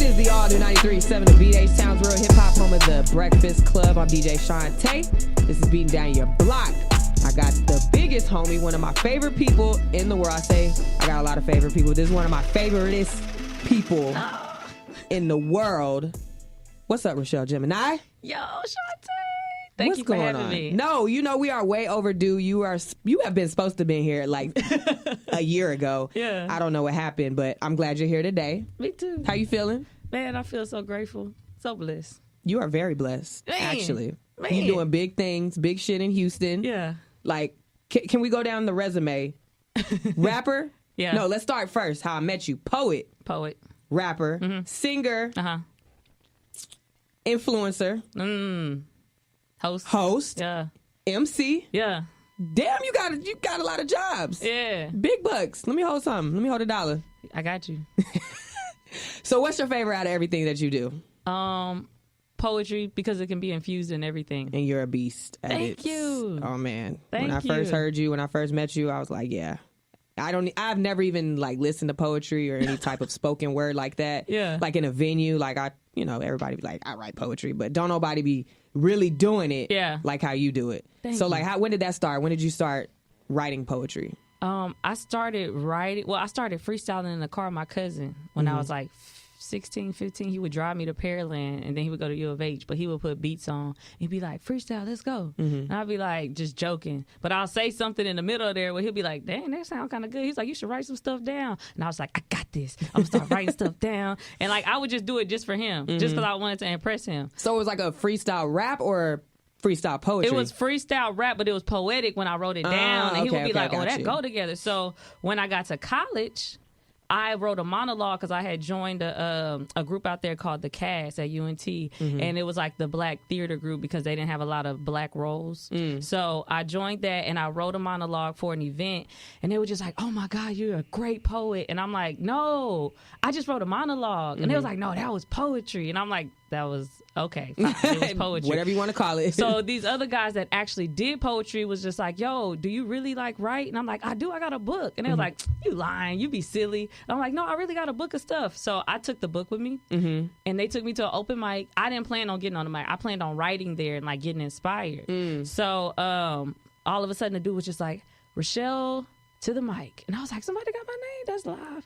is the all new 93.7 of BH Town's Real Hip Hop, home of the Breakfast Club. I'm DJ Shante. This is Beating Down Your Block. I got the biggest homie, one of my favorite people in the world. I say I got a lot of favorite people. This is one of my favoriteest people in the world. What's up, Richelle Gemini? Yo, Shante. Thank you for having me. No, you know we are way overdue. You have been supposed to have been here like a year ago. Yeah. I don't know what happened, but I'm glad you're here today. Me too. How you feeling? Man, I feel so grateful. So blessed. You are very blessed, actually. Man. You doing big things, big shit in Houston. Yeah. Like, can we go down the resume? Rapper? Yeah. No, let's start first. How I met you. Poet. Rapper. Mm-hmm. Singer. Uh-huh. Influencer. Host. Yeah. MC. Yeah. Damn, you got a lot of jobs. Yeah. Big bucks. Let me hold something. Let me hold $1. I got you. So what's your favorite out of everything that you do? Poetry, because it can be infused in everything. And you're a beast at it. Thank you. Oh man. Thank when I first heard you, when I first met you, I was like, yeah. I've never even like listened to poetry or any type of spoken word like that. Yeah. Like in a venue, like everybody be like, I write poetry, but don't nobody be really doing it like how you do it. Thank so you. like when did that start? When did you start writing poetry? I started freestyling in the car with my cousin when I was like 16, 15. He would drive me to Pearland and then he would go to U of H, but he would put beats on. He'd be like, freestyle, let's go. And I'd be like, just joking. But I'll say something in the middle of there where he'll be like, dang, that sounds kind of good. He's like, you should write some stuff down. And I was like, I got this. I'm going to start writing stuff down. And like, I would just do it just for him, just because I wanted to impress him. So it was like a freestyle rap or freestyle poetry? It was freestyle rap, but it was poetic when I wrote it down. And he would be like, that go together. So when I got to college, I wrote a monologue because I had joined a group out there called The Cast at UNT, and it was like the black theater group because they didn't have a lot of black roles. So I joined that, and I wrote a monologue for an event, and they were just like, oh my God, you're a great poet. And I'm like, no, I just wrote a monologue. And they was like, no, that was poetry. And I'm like, that was okay, fine. It was poetry. Whatever you want to call it. So these other guys that actually did poetry was just like, yo, do you really like write? And I'm like, I do. I got a book. And they was like, you lying. You be silly. And I'm like, no, I really got a book of stuff. So I took the book with me, and they took me to an open mic. I didn't plan on getting on the mic. I planned on writing there and like getting inspired. So all of a sudden the dude was just like, Richelle to the mic. And I was like, somebody got my name? That's live.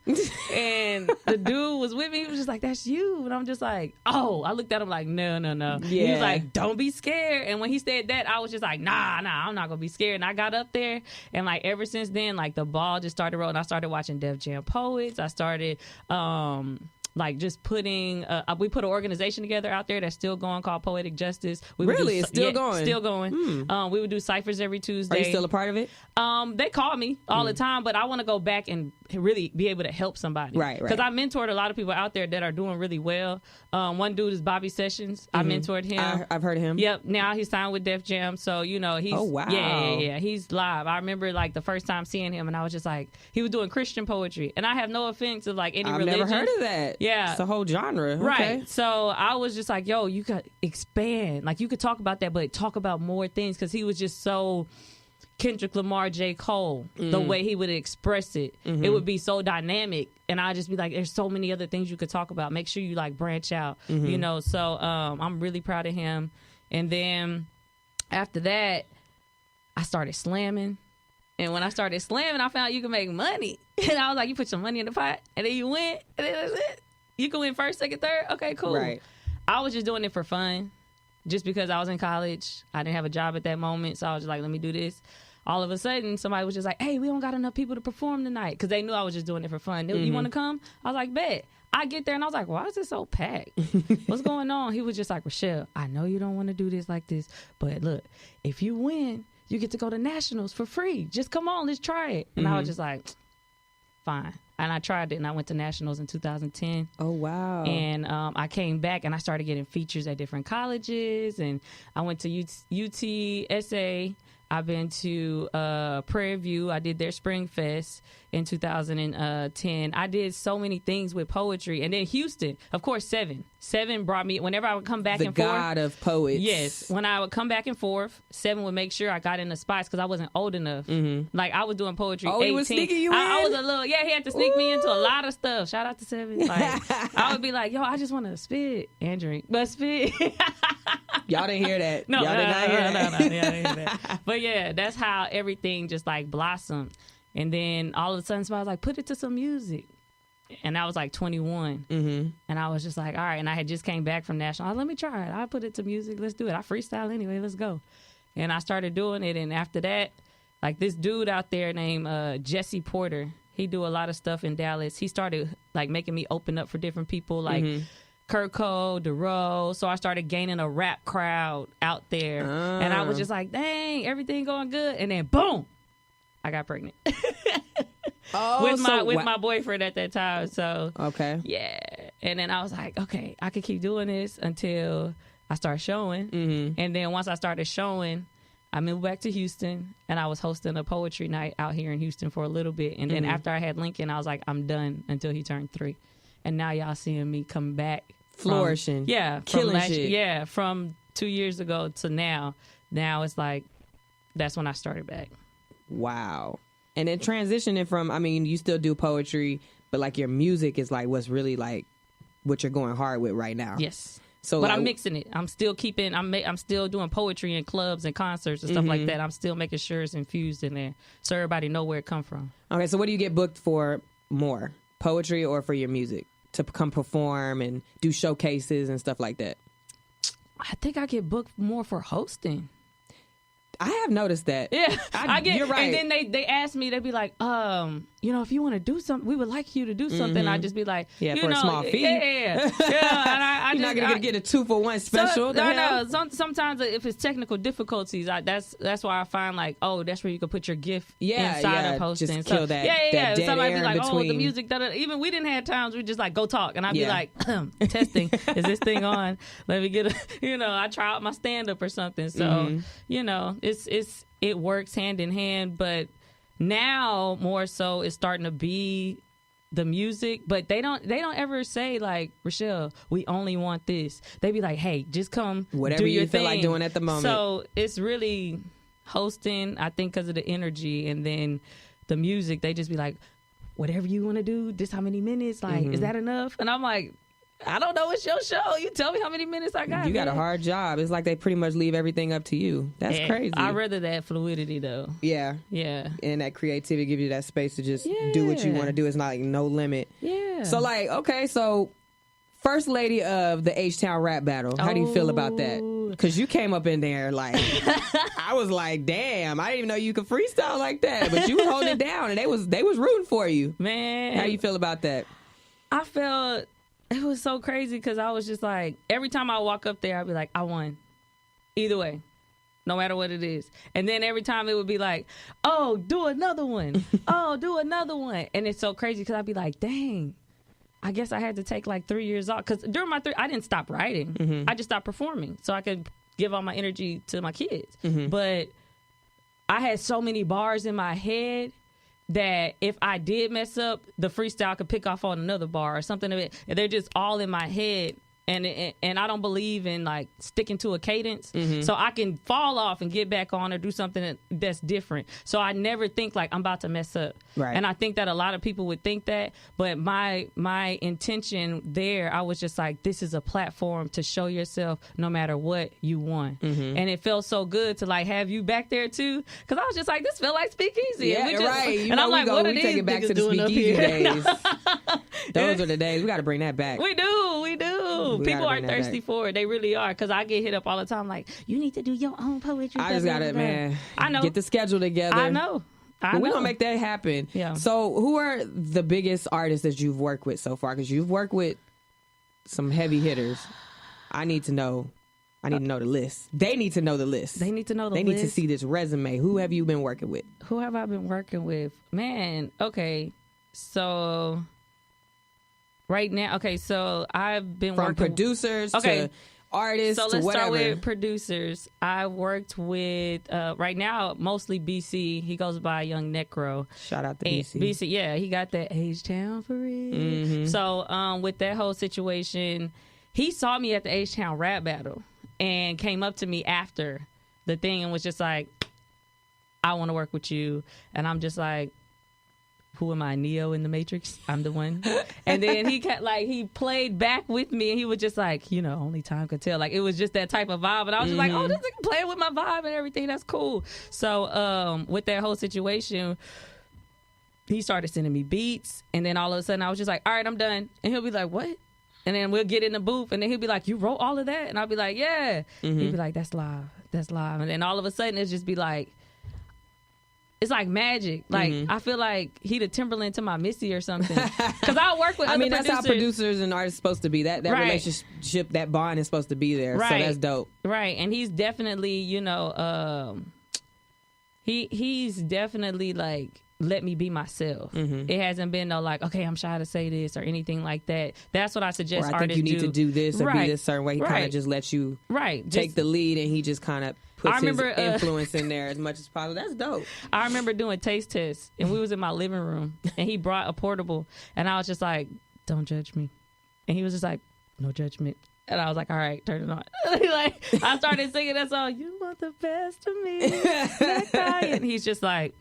And the dude was with me. He was just like, that's you. And I'm just like, oh. I looked at him like, no. Yeah. He was like, don't be scared. And when he said that, I was just like, nah, I'm not going to be scared. And I got up there. And like ever since then, like the ball just started rolling. I started watching Def Jam Poets. I started like just putting we put an organization together out there that's still going called Poetic Justice. It's still going? Still going. We would do ciphers every Tuesday. Are you still a part of it? They call me all the time, but I want to go back and really be able to help somebody. Right. Because I mentored a lot of people out there that are doing really well. One dude is Bobby Sessions. I mentored him. I've heard of him. Yep. Now he's signed with Def Jam, so he's oh wow. Yeah. He's live. I remember like the first time seeing him, and I was just like, he was doing Christian poetry, and I have no offense to like any religion. I've never heard of that. Yeah, it's a whole genre. Right. Okay. So I was just like, yo, you could expand. Like you could talk about that, but talk about more things, because he was just so Kendrick Lamar, J. Cole, the way he would express it. It would be so dynamic. And I'd just be like, there's so many other things you could talk about. Make sure you like branch out, So I'm really proud of him. And then after that, I started slamming. And when I started slamming, I found you can make money. And I was like, you put your money in the pot and then you win. And then that's it. You can win first, second, third. Okay, cool. Right. I was just doing it for fun. Just because I was in college. I didn't have a job at that moment. So I was just like, let me do this. All of a sudden, somebody was just like, hey, we don't got enough people to perform tonight. Because they knew I was just doing it for fun. You want to come? I was like, bet. I get there and I was like, why is it so packed? What's going on? He was just like, Richelle, I know you don't want to do this like this. But look, if you win, you get to go to nationals for free. Just come on, let's try it. And I was just like, fine. And I tried it, and I went to nationals in 2010. Oh, wow. And I came back, and I started getting features at different colleges. And I went to UTSA. I've been to Prairie View. I did their Spring Fest in 2010. I did so many things with poetry. And then Houston, of course, Seven brought me, whenever I would come back and forth. The god of poets. Yes. When I would come back and forth, Seven would make sure I got in the spots because I wasn't old enough. Like, I was doing poetry 18. He was sneaking you in? I was a little, he had to sneak me into a lot of stuff. Shout out to Seven. Like, I would be like, yo, I just want to spit and drink. But spit. Y'all didn't hear that. No, Y'all did not hear that. No, I didn't hear that. But yeah, that's how everything just like blossomed. And then all of a sudden, somebody was like, put it to some music. And I was like 21. And I was just like, all right. And I had just came back from National. Let me try it. I put it to music. Let's do it. I freestyle anyway. Let's go. And I started doing it. And after that, like this dude out there named Jesse Porter, he do a lot of stuff in Dallas. He started like making me open up for different people like Kurt Cole, DeRoe. So I started gaining a rap crowd out there. And I was just like, dang, everything going good. And then boom, I got pregnant. With my boyfriend at that time. So okay. Yeah. And then I was like, okay, I could keep doing this until I start showing. And then once I started showing, I moved back to Houston and I was hosting a poetry night out here in Houston for a little bit. And then after I had Lincoln, I was like, I'm done until he turned 3. And now y'all seeing me come back. Flourishing. Killing shit. Yeah. From 2 years ago to now. Now it's like, that's when I started back. Wow. And then transitioning from, I mean, you still do poetry, but like your music is like what's really like what you're going hard with right now. Yes. So, but like, I'm mixing it. I'm still keeping. I'm still doing poetry in clubs and concerts and stuff like that. I'm still making sure it's infused in there, so everybody know where it come from. Okay, so what do you get booked for more, poetry or for your music to come perform and do showcases and stuff like that? I think I get booked more for hosting. I have noticed that. Yeah, I get. You're right. And then they ask me, they be like, if you want to do something, we would like you to do something. I just be like, a small fee. Yeah. And You're not gonna get a 2-for-1 special. No. Sometimes if it's technical difficulties, that's why I find like, that's where you can put your gift inside of hosting. Just kill that. Yeah. Dead Somebody air be like, in between. the music. Even we didn't have times we just like go talk, and I'd be like, testing. Is this thing on? Let me get I try out my stand up or something. So it works hand in hand, but now more so it's starting to be the music, but they don't ever say like, Richelle, we only want this. They be like, hey, just come whatever do your you feel thing. like doing at the moment. So it's really hosting, I think, because of the energy, and then the music, they just be like, whatever you want to do, this how many minutes, like is that enough? And I'm like, I don't know, it's your show. You tell me how many minutes I got. You got a hard job. It's like they pretty much leave everything up to you. That's crazy. I'd rather that fluidity, though. Yeah. And that creativity give you that space to just do what you want to do. It's not like no limit. Yeah. So like, okay, so first lady of the H-Town rap battle. How do you feel about that? Because you came up in there like, I was like, damn, I didn't even know you could freestyle like that. But you was holding it down, and they was rooting for you. Man. How you feel about that? I felt... It was so crazy because I was just like, every time I walk up there, I'd be like, I won. Either way, no matter what it is. And then every time it would be like, oh, do another one. Oh, do another one. And it's so crazy because I'd be like, dang, I guess I had to take like 3 years off. Because during my I didn't stop writing. I just stopped performing so I could give all my energy to my kids. But I had so many bars in my head that if I did mess up, the freestyle could pick off on another bar or something of it. And they're just all in my head. And I don't believe in like sticking to a cadence. So I can fall off and get back on or do something that's different. So I never think like I'm about to mess up. Right. And I think that a lot of people would think that, but my intention there, I was just like, this is a platform to show yourself no matter what you want. And it felt so good to like have you back there too, because I was just like, this felt like Speakeasy. Yeah, right. And I'm like, what are we these take it back to the doing Speakeasy up here? days. Those are the days. We got to bring that back. We do. People are thirsty for it. They really are. Because I get hit up all the time like, you need to do your own poetry. I just got it, man. I know. Get the schedule together. I know. But we're going to make that happen. Yeah. So who are the biggest artists that you've worked with so far? Because you've worked with some heavy hitters. I need to know the list. They need to know the list. They need to know the list. They need to see this resume. Who have you been working with? Who have I been working with? Man, okay. So... Right now, okay, so I've been from working... producers to artists, So let's whatever. start with producers. I worked with right now mostly BC. He goes by Young Necro. Shout out to And BC. BC, yeah, he got that H-Town for real. So with that whole situation, he saw me at the H-Town rap battle and came up to me after the thing and was just like, I want to work with you. And I'm just like, who am I, Neo in the Matrix? I'm the one. And then he played back with me, and he was just like, only time could tell. Like, it was just that type of vibe. And I was just like, oh, this nigga playing with my vibe and everything. That's cool. So with that whole situation, he started sending me beats, and then all of a sudden I was just like, all right, I'm done. And he'll be like, what? And then we'll get in the booth, and then he'll be like, you wrote all of that? And I'll be like, yeah. He'd be like, that's live. That's live. And then all of a sudden it's just be like, it's like magic. Like, I feel like he the Timberland to my Missy or something. Because I work with other producers. That's how producers and artists supposed to be. That Right. relationship, that bond is supposed to be there. Right. So that's dope. Right. And he's definitely, he's definitely like let me be myself. It hasn't been no like, okay, I'm shy to say this or anything like that. That's what I suggest Or I artists think you need to do this or Right. be this certain way. He kind Right. of just lets you Right. take the lead, and he just kind of puts I remember, his influence in there as much as possible. That's dope. I remember doing taste tests, and we was in my living room, and he brought a portable, and I was just like, don't judge me. And he was just like, no judgment. And I was like, all right, turn it on. Like, I started singing that song, you want the best of me. And he's just like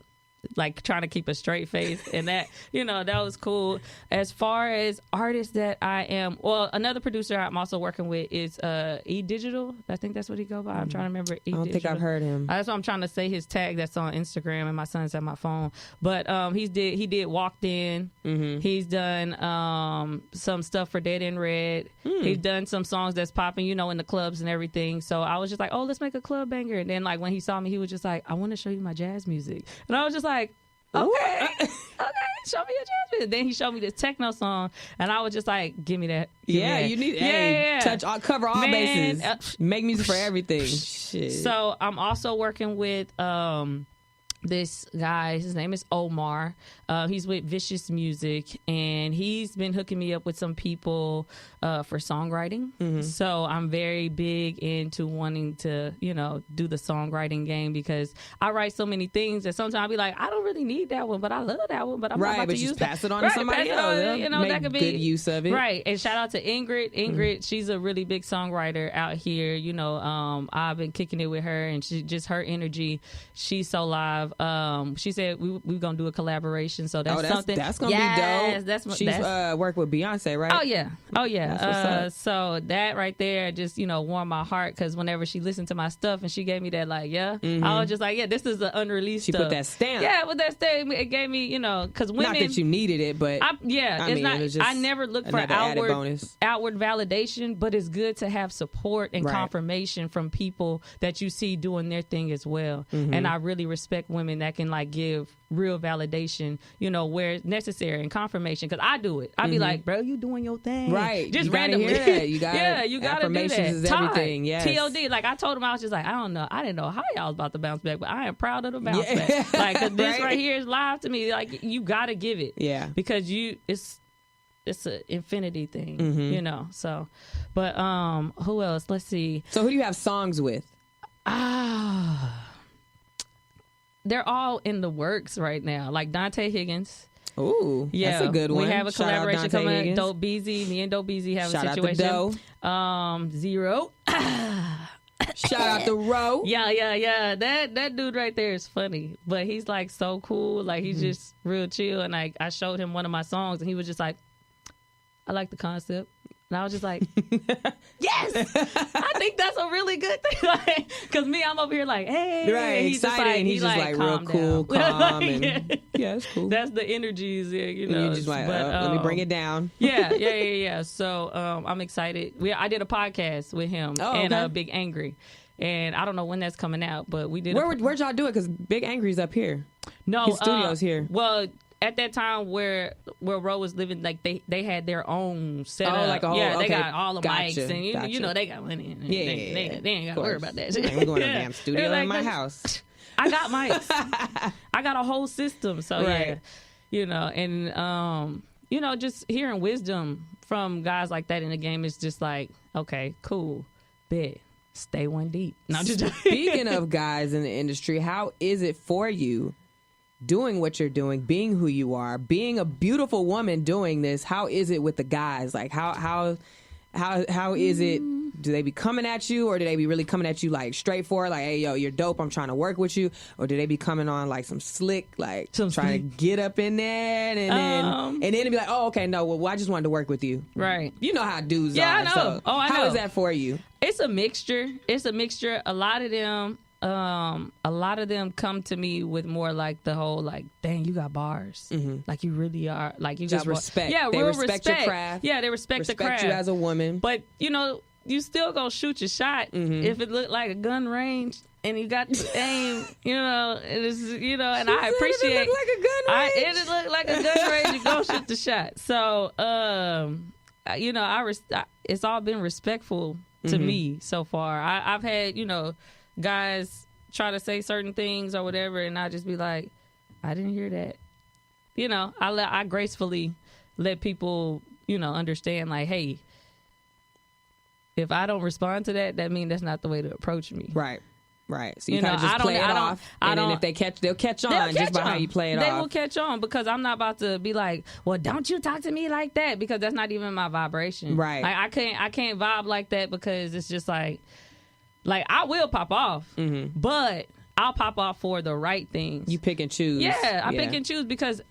trying to keep a straight face, and that that was cool. As far as artists that I am, well, another producer I'm also working with is E Digital. I think that's what he go by. I'm trying to remember. I don't think I've heard him. That's what I'm trying to say. His tag that's on Instagram, and my son's at my phone. But he did Walked In. He's done some stuff for Dead and Red. He's done some songs that's popping, in the clubs and everything. So I was just like, oh, let's make a club banger. And then like when he saw me, he was just like, I want to show you my jazz music. And I was just like, okay, show me your jazz music. Then he showed me this techno song, and I was just like, give me that. Give me that. You need cover all Man, bases. Make music for everything. Shit. So I'm also working with this guy. His name is Omar. He's with Vicious Music, and he's been hooking me up with some people for songwriting. So I'm very big into wanting to, do the songwriting game, because I write so many things that sometimes I'll be like, I don't really need that one, but I love that one, but I'm not about to use pass it on that. to somebody else. Make that could be good use of it. Right. And shout out to Ingrid. She's a really big songwriter out here. I've been kicking it with her, and her energy, she's so live. She said we're gonna do a collaboration, so that's something that's gonna be dope. She's worked with Beyonce, right? Oh yeah. That's what's up. So that right there just warmed my heart, because whenever she listened to my stuff and she gave me that I was just like, yeah, this is the unreleased She stuff. put that stamp. Yeah, with that stamp, it gave me because women. Not that you needed it, but it was just I never look for outward validation, but it's good to have support and confirmation from people that you see doing their thing as well. And I really respect women that can give real validation, where it's necessary, and confirmation, because I do it. I'd be like, bro, you doing your thing. Right. Just you gotta randomly. hear that. You gotta, you gotta affirmations do that. is everything. Yes. TOD. Like I told him, I was just like, I don't know. I didn't know how y'all was about to bounce back, but I am proud of the bounce back. Like, 'cause this right here is live to me. Like, you gotta give it. Yeah. Because it's an infinity thing, So, but who else? Let's see. So who do you have songs with? They're all in the works right now. Like Dante Higgins. Ooh, yeah, that's a good one. We have a Shout collaboration coming. Higgins. Dope Beezy. Me and Dope Beezy have Shout a situation. Out to Doe. Zero. Shout out to Ro. Yeah. That dude right there is funny, but he's like so cool. Like he's just real chill. And I showed him one of my songs, and he was just like, I like the concept. And I was just like, yes, I think that's a really good thing. Because me, I'm over here like, hey. Right, he's excited. just like, and he's just like real cool, calm. And, yeah, it's cool. That's the energies there, And you're just like, let me bring it down. Yeah. So I'm excited. I did a podcast with him and Big Angry. And I don't know when that's coming out, but we did. Where'd y'all do it? Because Big Angry's up here. No. His studio's here. Well, at that time where Ro was living, like they had their own setup. Oh, like a whole, they got all the mics, and gotcha. they got money. Yeah, they ain't got to worry about that shit. We're going to a damn studio in my house. I got mics. I got a whole system. So and just hearing wisdom from guys like that in the game is just like, okay, cool. bet. Stay one deep. No, I'm just Speaking of guys in the industry, how is it for you doing what you're doing, being who you are, being a beautiful woman doing this? How is it with the guys? Like how is it? Do they be coming at you, or do they be really coming at you like straightforward, like, hey, yo, you're dope, I'm trying to work with you? Or do they be coming on like some slick, like trying to get up in there and then be like, oh, okay, no, well, I just wanted to work with you. Right. You know how dudes are. Yeah, I know. So I know. How is that for you? It's a mixture. A lot of them come to me with more like the whole like, dang, you got bars. Mm-hmm. Like you really are. Like you just got respect. Yeah, they real respect your craft. Yeah, they respect the craft. you as a woman. But you know, you still gonna shoot your shot if it looked like a gun range and you got to aim. You know, it is. You know, and I appreciate. It look like a gun range. It look like a gun range. You go shoot the shot. So, you know, it's all been respectful to me so far. I've had, you know, guys try to say certain things or whatever, and I just be like, I didn't hear that. You know, I gracefully let people, you know, understand like, hey, if I don't respond to that, that means that's not the way to approach me. Right. So you kind of just play it off, and then if they'll catch on just by how you play it off. They will catch on, because I'm not about to be like, well, don't you talk to me like that, because that's not even my vibration. Right. Like I can't vibe like that, because it's just like I will pop off, but I'll pop off for the right things. You pick and choose. Yeah, I pick and choose, because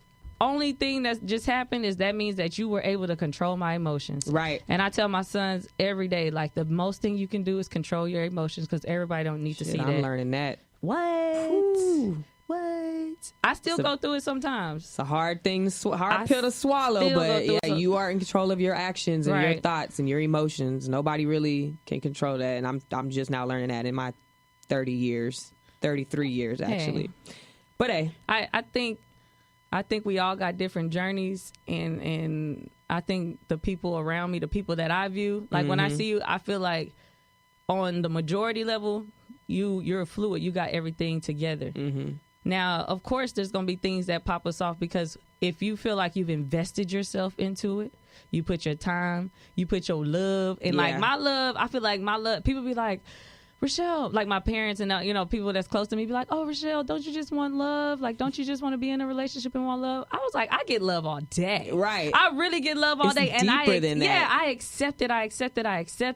only thing that just happened is that means that you were able to control my emotions. Right. And I tell my sons every day, like, the most thing you can do is control your emotions, because everybody don't need to see that. I'm learning that. What? Ooh. What? I still go through it sometimes. It's a hard thing, hard pill to swallow, but yeah, you are in control of your actions and your thoughts and your emotions. Nobody really can control that, and I'm just now learning that in my 33 years actually. Hey. But hey, I think we all got different journeys, and I think the people around me, the people that I view, like when I see you, I feel like on the majority level, you're fluid. You got everything together. Now, of course, there's going to be things that pop us off, because if you feel like you've invested yourself into it, you put your time, you put your love, and like my love, I feel like my love, people be like, Richelle, like my parents and, you know, people that's close to me be like, oh, Richelle, don't you just want love? Like, don't you just want to be in a relationship and want love? I was like, I get love all day. Right. I really get love all day. And deeper than that. Yeah, I accept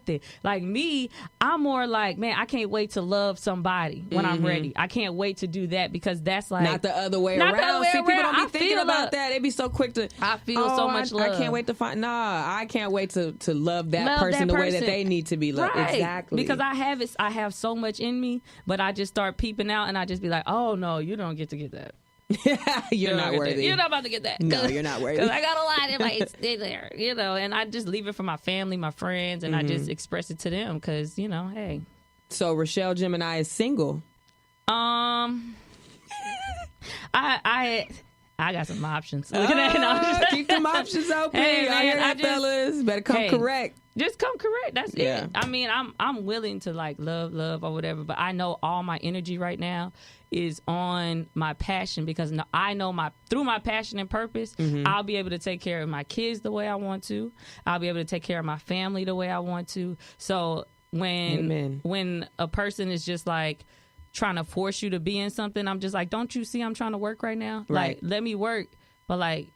it. Like me, I'm more like, man, I can't wait to love somebody when I'm ready. I can't wait to do that, because that's like. Not the other way around. See, people don't be thinking about that. They be so quick to. I feel so much love. I can't wait to find. Nah, I can't wait to love that person the way that they need to be loved. Right. Exactly. Because I have so much in me, but I just start peeping out, and I just be like, oh no, you don't get to get that. You're not worthy. You're not about to get that. No, you're not worthy. Because I got a lot in my stay there, you know, and I just leave it for my family, my friends, and I just express it to them, because, you know, hey. So Richelle Gemini is single. I got some options. Keep them options open. Hey, man, hear that, fellas. Better come correct. Just come correct. That's it. I mean, I'm willing to like love or whatever, but I know all my energy right now is on my passion, because I know through my passion and purpose, I'll be able to take care of my kids the way I want to. I'll be able to take care of my family the way I want to. So when a person is just like trying to force you to be in something, I'm just like, don't you see I'm trying to work right now? Right. Like, let me work, but like,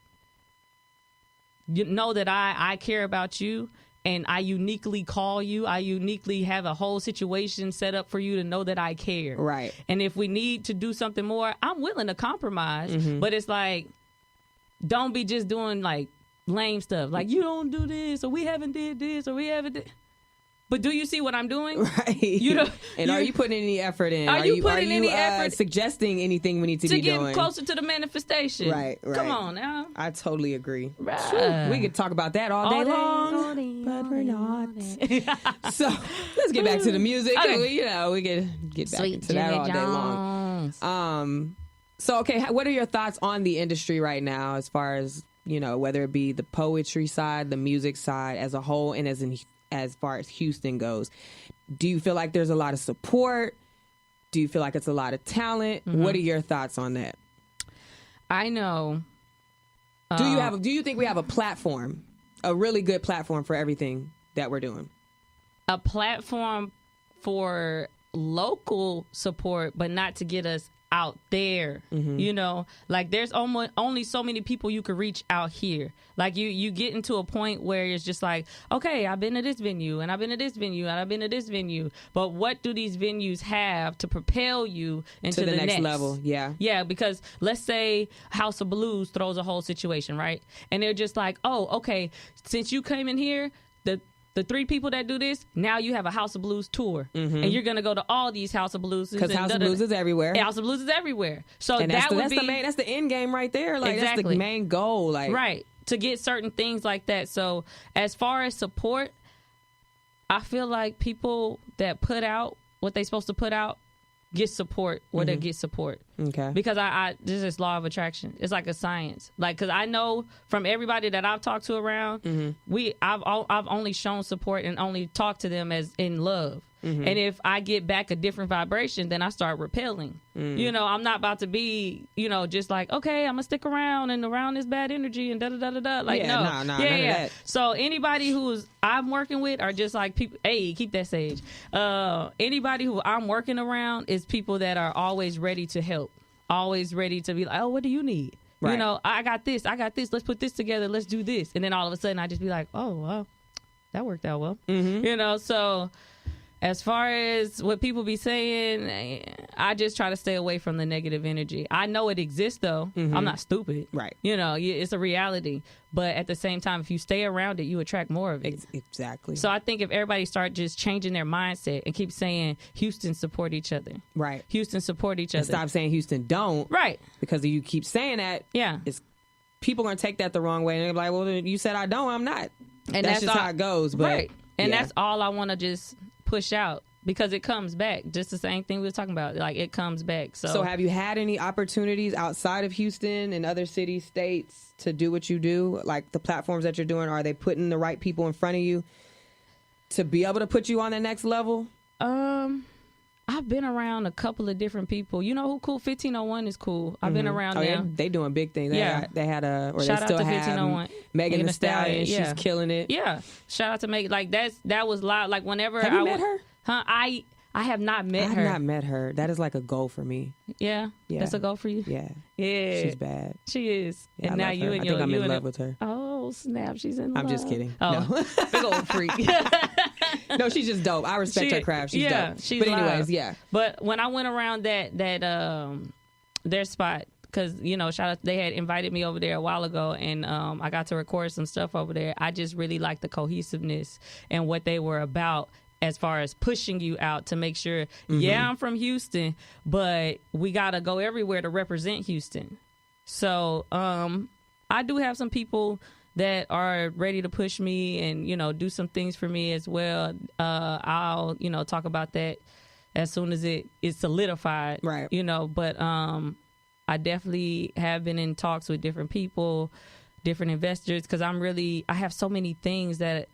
you know that I care about you. And I uniquely call you. I uniquely have a whole situation set up for you to know that I care. Right. And if we need to do something more, I'm willing to compromise. But it's like, don't be just doing like lame stuff. Like, you don't do this, or we haven't did this, or we haven't did. But do you see what I'm doing? Right. Are you putting any effort in? Are you putting any effort? Suggesting anything we need to be doing? To get closer to the manifestation. Right. Come on now. I totally agree. Right. We could talk about that all day long, but we're not. So let's get back to the music. Okay. We could get back into that all day long. So, okay, what are your thoughts on the industry right now, as far as, you know, whether it be the poetry side, the music side as a whole, and as far as Houston goes? Do you feel like there's a lot of support? Do you feel like it's a lot of talent? What are your thoughts on that? I know. Do you think we have a platform, a really good platform for everything that we're doing? a platform for local support, but not to get us out there. You know, like there's only so many people you could reach out here. Like you get into a point where it's just like, okay, I've been to this venue and I've been to this venue and I've been to this venue, but what do these venues have to propel you into to the next level? Yeah, because let's say House of Blues throws a whole situation, right? And they're just like, oh, okay, since you came in here, the 3 people that do this, now you have a House of Blues tour. And you're going to go to all these House of Blues. Because House of Blues is everywhere. House of Blues is everywhere. So and that's the end game right there. Like, exactly. That's the main goal. Like, right. To get certain things like that. So as far as support, I feel like people that put out what they're supposed to put out get support where they get support. Okay. Because this is law of attraction. It's like a science. Like, because I know from everybody that I've talked to around, I've only shown support and only talked to them as in love. And if I get back a different vibration, then I start repelling. You know, I'm not about to be, you know, just like, okay, I'm gonna stick around and around this bad energy and da da da da da. Like, no, none of that. So anybody who's I'm working with are just like people. Hey, keep that sage. Anybody who I'm working around is people that are always ready to help, always ready to be like, oh, what do you need? Right. You know, I got this. Let's put this together. Let's do this. And then all of a sudden, I just be like, oh, well, that worked out well. You know, so. As far as what people be saying, I just try to stay away from the negative energy. I know it exists, though. I'm not stupid. Right. You know, it's a reality. But at the same time, if you stay around it, you attract more of it. Exactly. So I think if everybody start just changing their mindset and keep saying Houston support each other. Right. Houston support each other. And stop saying Houston don't. Right. Because if you keep saying that, people going to take that the wrong way. And they're like, well, you said I don't, I'm not. And that's just how it goes. But, right. And that's all I want to just push out, because it comes back. Just the same thing we were talking about. Like, it comes back. So have you had any opportunities outside of Houston and other cities, states to do what you do? Like the platforms that you're doing, are they putting the right people in front of you to be able to put you on the next level? I've been around a couple of different people. You know who cool? 1501 is cool. I've been around them. Yeah, they doing big things. They had shout out to 1501. Megan Thee Stallion. She's killing it. Yeah. Shout out to Megan. Like that was loud. Like whenever have you met her? Huh? I have not met her. I have not met her. That is like a goal for me. Yeah. That's a goal for you. Yeah. Yeah. She's bad. She is. Yeah, and now you and your. I think I'm in love with her. Oh snap! She's in love. I'm just kidding. Oh, no. Big old freak. No, she's just dope. I respect her craft. She's dope. But anyways, But when I went around their spot, because, you know, shout out, they had invited me over there a while ago, and I got to record some stuff over there. I just really liked the cohesiveness and what they were about, as far as pushing you out to make sure, I'm from Houston, but we got to go everywhere to represent Houston. So I do have some people that are ready to push me and, you know, do some things for me as well. I'll, you know, talk about that as soon as it is solidified, right? You know, but I definitely have been in talks with different people, different investors, because I have so many things that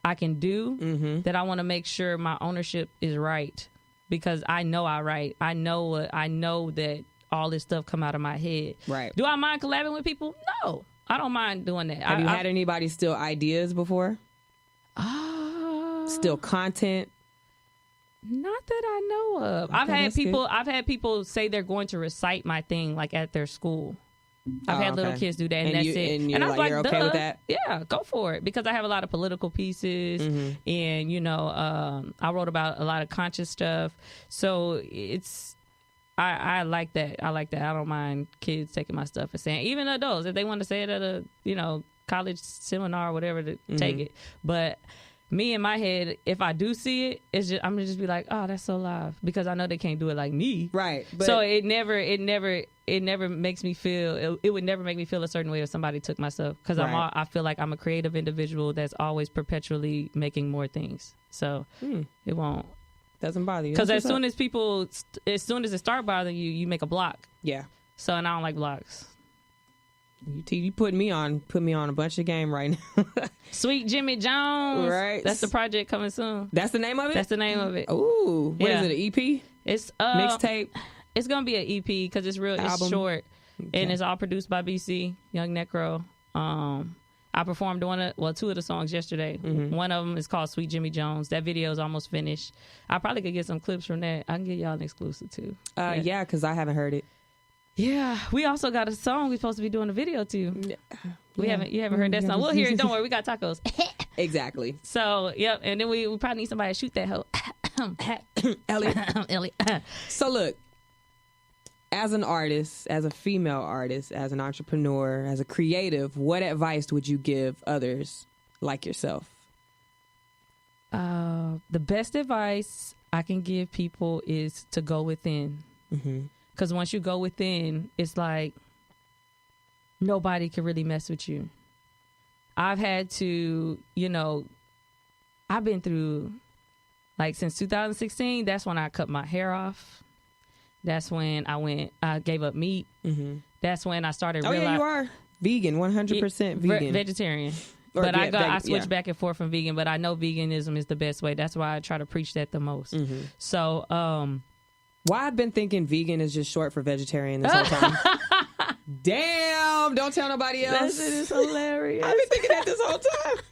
I can do that I want to make sure my ownership is right, because I know I know that all this stuff come out of my head. Right. Do I mind collabing with people? No. I don't mind doing that. Have you had anybody steal ideas before? Steal content? Not that I know of. Okay, I've had people say they're going to recite my thing, like at their school. I've had little kids do that, and that's it. And I was like, you're okay with that? Yeah, go for it. Because I have a lot of political pieces, and, you know, I wrote about a lot of conscious stuff. So it's... I like that. I don't mind kids taking my stuff and saying, even adults, if they want to say it at a, you know, college seminar or whatever, to take it. But me in my head, if I do see it, I'm gonna just be like, oh, that's so live, because I know they can't do it like me. Right. But so it never makes me feel. It would never make me feel a certain way if somebody took my stuff, because I feel like I'm a creative individual that's always perpetually making more things. So it won't. Doesn't bother you. Because as soon as it start bothering you, you make a block. Yeah. So, and I don't like blocks. You put me on a bunch of game right now. Sweet Jimmy Jones. Right. That's the project coming soon. That's the name of it? That's the name of it. Ooh. What is it, an EP? It's mixtape? It's going to be an EP, because it's short. Okay. And it's all produced by BC, Young Necro. I performed two of the songs yesterday. One of them is called Sweet Jimmy Jones. That video is almost finished. I probably could get some clips from that. I can get y'all an exclusive too. Yeah, because I haven't heard it. Yeah, we also got a song we're supposed to be doing a video to. You haven't heard that song. We'll hear it. Don't worry, we got tacos. Exactly. So, yep, and then we probably need somebody to shoot that hoe. Elliot. So look, as an artist, as a female artist, as an entrepreneur, as a creative, what advice would you give others like yourself? The best advice I can give people is to go within. Because once you go within, it's like nobody can really mess with you. I've had to, I've been through, like, since 2016, that's when I cut my hair off. That's when I gave up meat. That's when I started realizing. Oh, yeah, you are vegan, 100% vegan. Vegetarian. But I switched back and forth from vegan, but I know veganism is the best way. That's why I try to preach that the most. So, why I've been thinking vegan is just short for vegetarian this whole time. Damn, don't tell nobody else. That shit is hilarious. I've been thinking that this whole time.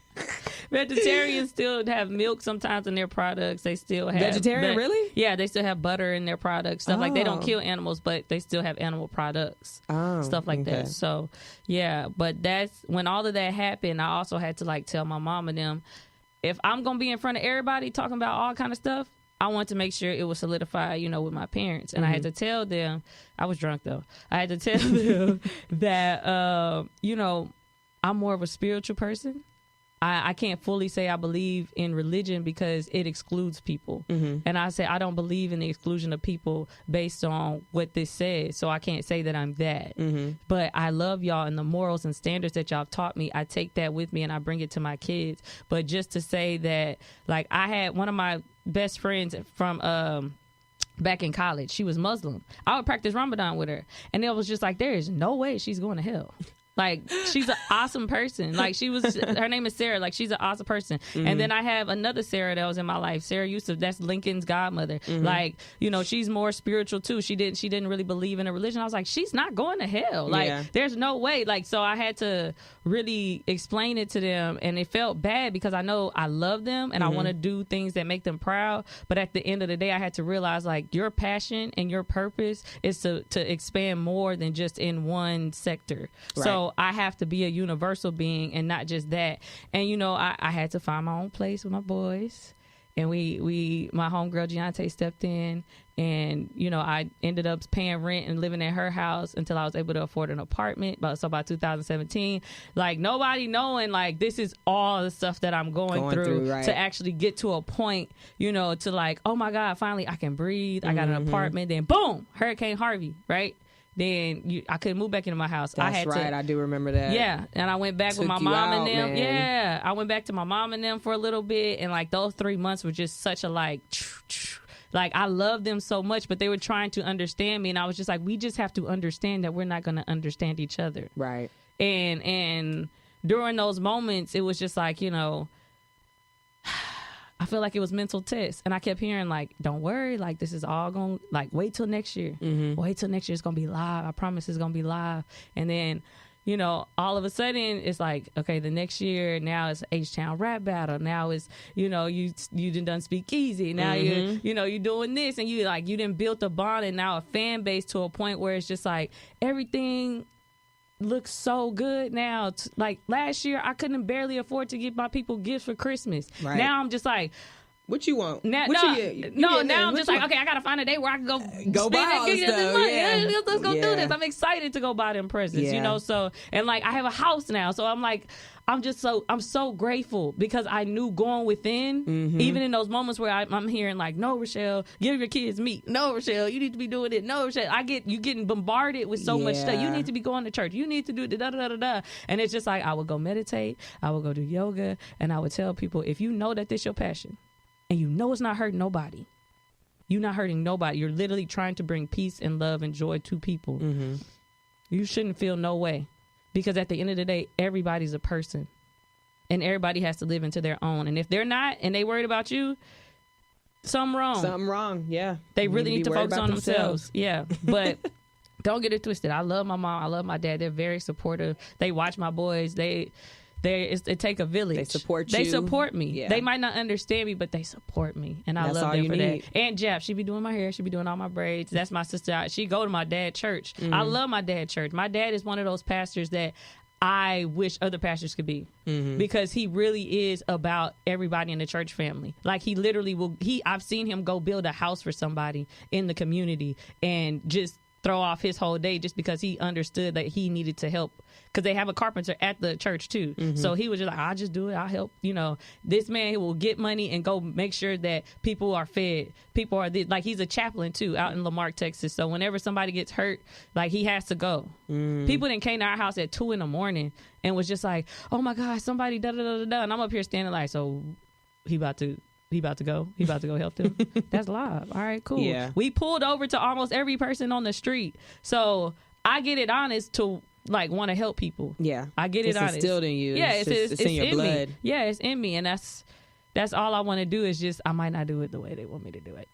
Vegetarians still have milk sometimes in their products. They still have vegetarian, really? Yeah, they still have butter in their products. Stuff like they don't kill animals, but they still have animal products. Stuff like that. So yeah, but that's when all of that happened. I also had to like tell my mom and them, if I'm gonna be in front of everybody talking about all kind of stuff, I want to make sure it was solidified, with my parents. And I had to tell them, I was drunk though. I had to tell them that, I'm more of a spiritual person. I can't fully say I believe in religion because it excludes people. And I say I don't believe in the exclusion of people based on what this says. So I can't say that I'm that. But I love y'all and the morals and standards that y'all taught me. I take that with me and I bring it to my kids. But just to say that, like, I had one of my best friends from back in college. She was Muslim. I would practice Ramadan with her. And it was just like, there is no way she's going to hell. Like, she's an awesome person. Like, her name is Sarah. Like, she's an awesome person. And then I have another Sarah that was in my life, Sarah Yusuf. That's Lincoln's godmother. Like, she's more spiritual too. She didn't really believe in a religion. I was like, she's not going to hell. Like, there's no way. Like, so I had to really explain it to them, and it felt bad because I know I love them and I want to do things that make them proud. But at the end of the day, I had to realize, like, your passion and your purpose is to expand more than just in one sector. Right. So I have to be a universal being and not just that. And, I had to find my own place with my boys. And my homegirl Giante stepped in, and, I ended up paying rent and living in her house until I was able to afford an apartment. So by 2017, like, nobody knowing, like, this is all the stuff that I'm going through right. to actually get to a point, to like, oh my God, finally I can breathe. I got an apartment. Then boom, Hurricane Harvey, right? Then I couldn't move back into my house. I do remember that. Yeah, and I went back with my mom and them. Man. Yeah, I went back to my mom and them for a little bit, and like those 3 months were just such a like I loved them so much, but they were trying to understand me, and I was just like, we just have to understand that we're not going to understand each other. Right. And during those moments, it was just like, I feel like it was mental tests, and I kept hearing like, don't worry, like this is all going to, like, wait till next year. Wait till next year, it's going to be live. I promise it's going to be live. And then, all of a sudden it's like, okay, the next year, now it's H-Town rap battle. Now it's, you done speak easy. Now you're doing this, and you done built a bond and now a fan base to a point where it's just like everything looks so good now. Like last year, I couldn't barely afford to give my people gifts for Christmas. Right. Now I'm just like, what you want? Now I'm just like, okay, I gotta find a day where I can go buy all this money. Yeah. Let's go do this. I'm excited to go buy them presents, So, and like, I have a house now, so I'm like, I'm so grateful because I knew going within, even in those moments where I'm hearing like, no, Richelle, give your kids meat. No, Richelle, you need to be doing it. No, Richelle, you getting bombarded with so much stuff. You need to be going to church. You need to do da-da-da-da-da. And it's just like, I would go meditate. I would go do yoga. And I would tell people, if you know that this is your passion and you know it's not hurting nobody, you're not hurting nobody. You're literally trying to bring peace and love and joy to people. You shouldn't feel no way. Because at the end of the day, everybody's a person. And everybody has to live into their own. And if they're not, and they worried about you, something wrong. Yeah. They really need to focus on themselves. Yeah. But don't get it twisted. I love my mom. I love my dad. They're very supportive. They watch my boys. They it take a village. They support They you. support me. Yeah. They might not understand me, but they support me, and I That's love all them you for need. that. And Jeff, she be doing my hair. She be doing all my braids. That's my sister. She go to my dad's church. I love my dad's church. My dad is one of those pastors that I wish other pastors could be, because he really is about everybody in the church family. Like, he literally will. I've seen him go build a house for somebody in the community and just throw off his whole day just because he understood that he needed to help, because they have a carpenter at the church too. So he was just like, I'll just do it. I'll help. This man will get money and go make sure that people are fed. People are like, he's a chaplain too out in Lamarck, Texas. So whenever somebody gets hurt, like, he has to go. People didn't came to our house at 2 a.m. and was just like, oh my God, somebody da da da da da. And I'm up here standing like, so he about to go. He about to go help them. That's live. All right, cool. Yeah. We pulled over to almost every person on the street. So I get it honest to like want to help people. Yeah. I get it honest. It's instilled in you. Yeah, it's in your blood. me. Yeah, it's in me, and that's all I want to do. Is just, I might not do it the way they want me to do it.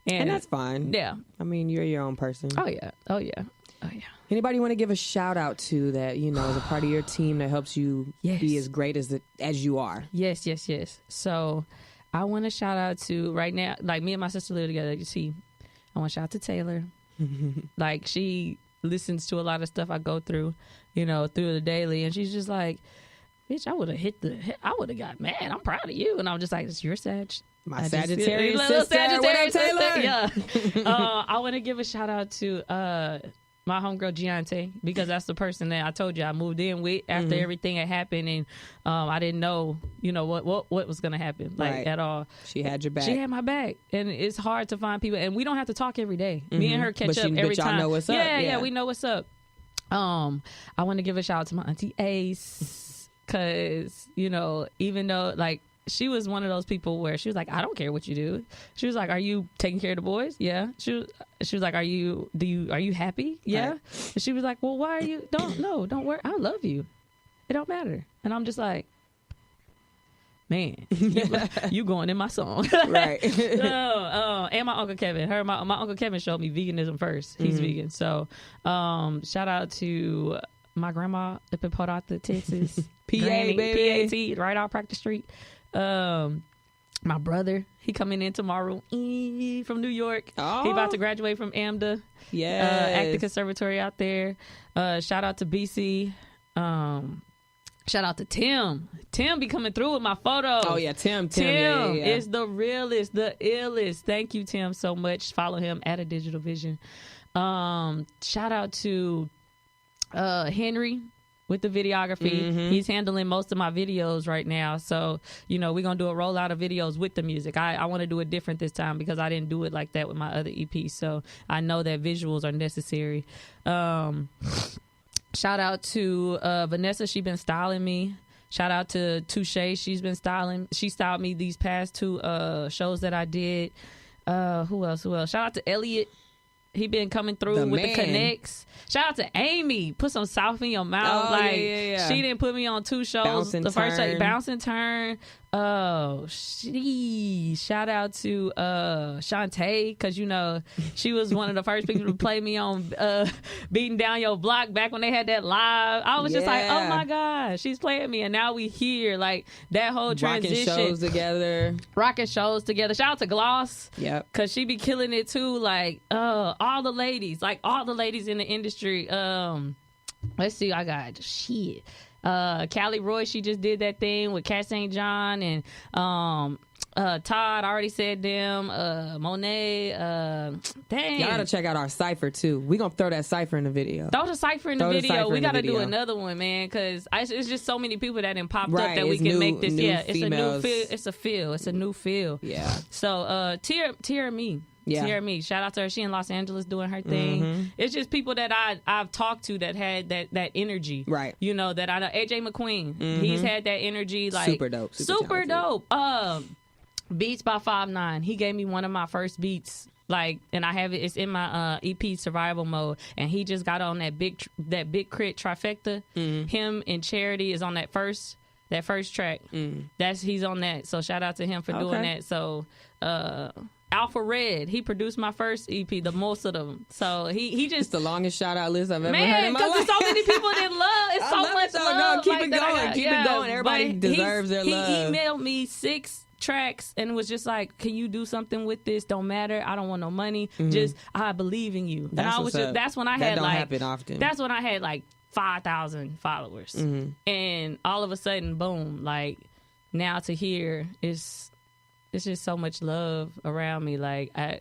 And that's fine. Yeah. I mean, you're your own person. Oh yeah. Oh yeah. Oh yeah. Anybody want to give a shout out to that, is a part of your team that helps you Yes. be as great as you are? Yes. So I want to shout out to, right now, like, me and my sister live together. You see, I want to shout out to Taylor. Like, she listens to a lot of stuff I go through, through the daily, and she's just like, bitch, I would have got mad. I'm proud of you. And I'm just like, it's your Sag. My Sagittarius sister. What up, Taylor? Yeah. I want to give a shout out to my homegirl Shante, because that's the person that I told you I moved in with after everything had happened, and I didn't know, what was gonna happen, like, right. at all. She had your back. She had my back, and it's hard to find people, and we don't have to talk every day. Me and her catch up every y'all time. Know what's up. Yeah, we know what's up. I want to give a shout out to my auntie Ace, because even though, like, she was one of those people where she was like, I don't care what you do. She was like, are you taking care of the boys? Yeah. She was like, are you happy? Yeah. Right. And she was like, well, why are you? Don't worry. I love you. It don't matter. And I'm just like, man, you going in my song. Right. And my Uncle Kevin. My Uncle Kevin showed me veganism first. He's vegan. So shout out to my grandma up in Port Arthur, Texas. Granny, baby. PAT, right off Practice Street. My brother, he coming in tomorrow from New York. Oh. He about to graduate from AMDA. Yes. Acting Conservatory out there. Shout out to BC. Shout out to Tim. Tim be coming through with my photos. Oh yeah, Tim yeah. is the realest, the illest. Thank you, Tim, so much. Follow him at A Digital Vision. Shout out to Henry with the videography. He's handling most of my videos right now. So, we're going to do a rollout of videos with the music. I want to do it different this time because I didn't do it like that with my other EP. So I know that visuals are necessary. Shout out to Vanessa. She been styling me. Shout out to Touche. She styled me these past 2 shows that I did. Who else? Shout out to Elliot. He been coming through with the connects. Shout out to Amy. Put some South in your mouth. She didn't put me on 2 shows. First show, Bounce and Turn. Shout out to Shante, because she was one of the first people to play me on Beating Down Your Block back when they had that live. I was just like, oh my God, she's playing me, and now we here, like, that whole transition. Rocking shows together. Shout out to Gloss. Yep. Because she be killing it too. Like, all the ladies in the industry. Let's see, I got shit. Callie Roy, she just did that thing with Cat St. John, and Todd, I already said them. Monet, dang. Y'all gotta check out our cipher too. We gonna throw that cipher in the video. Throw the cipher in the video. We gotta do another one, man, because it's just so many people that done popped up that we can make this. Yeah, it's females. a new feel. It's a new feel. Yeah. So Tear Me. Yeah. Tear Me. Shout out to her. She in Los Angeles doing her thing. It's just people that I've talked to that had that energy. Right. That I know. AJ McQueen. He's had that energy. Like, super dope. Super dope. Beats by 5'9". He gave me one of my first beats. Like, and I have it. It's in my EP Survival Mode, and he just got on that big crit trifecta. Him and Charity is on that first track. He's on that. So shout out to him for doing that. So Alpha Red. He produced my first EP, the most of them. So he It's just the longest shout out list I've ever had in my because life. there's so many people that love. It's I so love much it, though. love. No, keep like, it that I going. got. Keep it going. Everybody But deserves their love. He emailed me 6 tracks and was just like, "Can you do something with this? Don't matter. I don't want no money. Just I believe in you." That's and I was what's just up. that's when I That had don't like happen often. That's when I had like 5,000 followers, and all of a sudden, boom! Like now to hear it's just so much love around me. Like if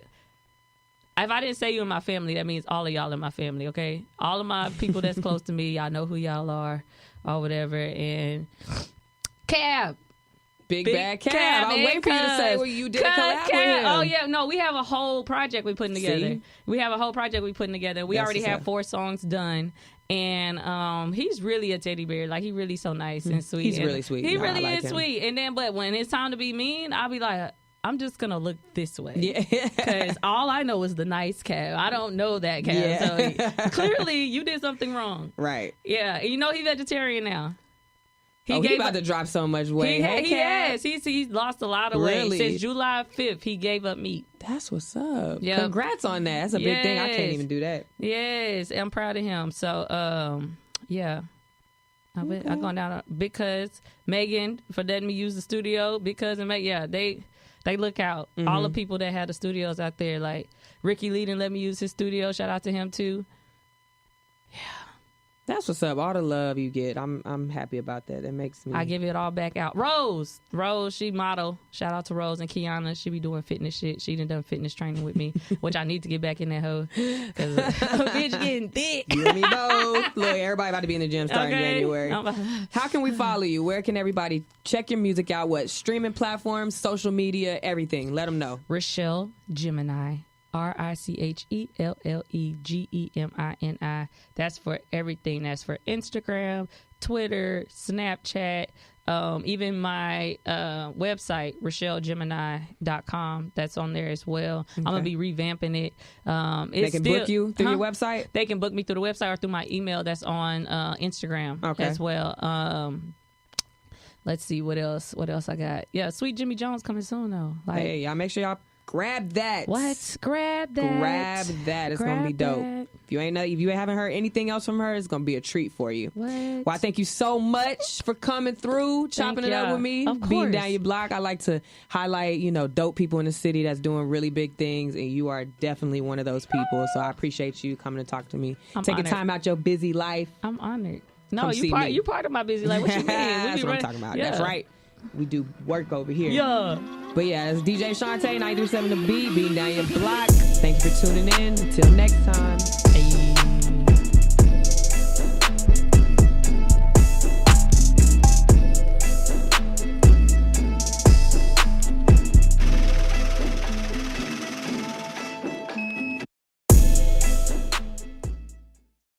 I didn't say you in my family, that means all of y'all in my family. Okay, all of my people that's close to me, y'all know who y'all are or whatever. And Cab. Big Bad Cab. I was waiting for you to say where you did a collab with him. Oh yeah, no, we have a whole project we putting together. See? We have a whole project we putting together. We That's already what's have up. 4 songs done, and he's really a teddy bear. Like he really so nice and sweet. He's And really sweet. He No, I really like is him. sweet. And then, but when it's time to be mean, I'll be like, I'm just gonna look this way. Yeah. Because all I know is the nice Cab. I don't know that Cab. Yeah. So clearly, you did something wrong. Right. Yeah, you know he's vegetarian now. He about to drop so much weight. He has. He's lost a lot of Really? weight. Since July 5th, he gave up meat. That's what's up. Yep. Congrats on that. That's a big thing. I can't Yes. even do that. Yes, I'm proud of him. So, yeah. I've gone down because Megan for letting me use the studio because and they look out. All the people that had the studios out there, like Ricky Lee didn't let me use his studio. Shout out to him too. That's what's up. All the love you get. I'm happy about that. It makes me. I give it all back out. Rose, she model. Shout out to Rose and Kiana. She be doing fitness shit. She done fitness training with me, which I need to get back in that hoe because bitch getting thick. You and me both. Look, everybody about to be in the gym starting January. How can we follow you? Where can everybody check your music out? What streaming platforms, social media, everything? Let them know. Richelle Gemini. RICHELLEGEMINI. That's for everything. That's for Instagram, Twitter, Snapchat, even my website, RichelleGemini.com. That's on there as well. Okay. I'm going to be revamping it. They can book you through your website? They can book me through the website or through my email that's on Instagram as well. Let's see what else I got. Yeah, Sweet Jimmy Jones coming soon though. Like, hey, y'all make sure y'all grab that. What? Grab that. Grab that. It's gonna be dope. That. If you haven't heard anything else from her, it's gonna be a treat for you. What? Well, I thank you so much for coming through, chopping it up with me, Of course. beating down your block. I like to highlight, dope people in the city that's doing really big things, and you are definitely one of those people. So I appreciate you coming to talk to me, taking honored. time out your busy life. I'm honored. No, Come see me. you part of my busy life. What you mean? That's what I'm talking about. Yeah. That's right. We do work over here. Yeah. But yeah, it's DJ Shante, 93.7 The Beat, beating down your block. Thank you for tuning in. Until next time. Hey.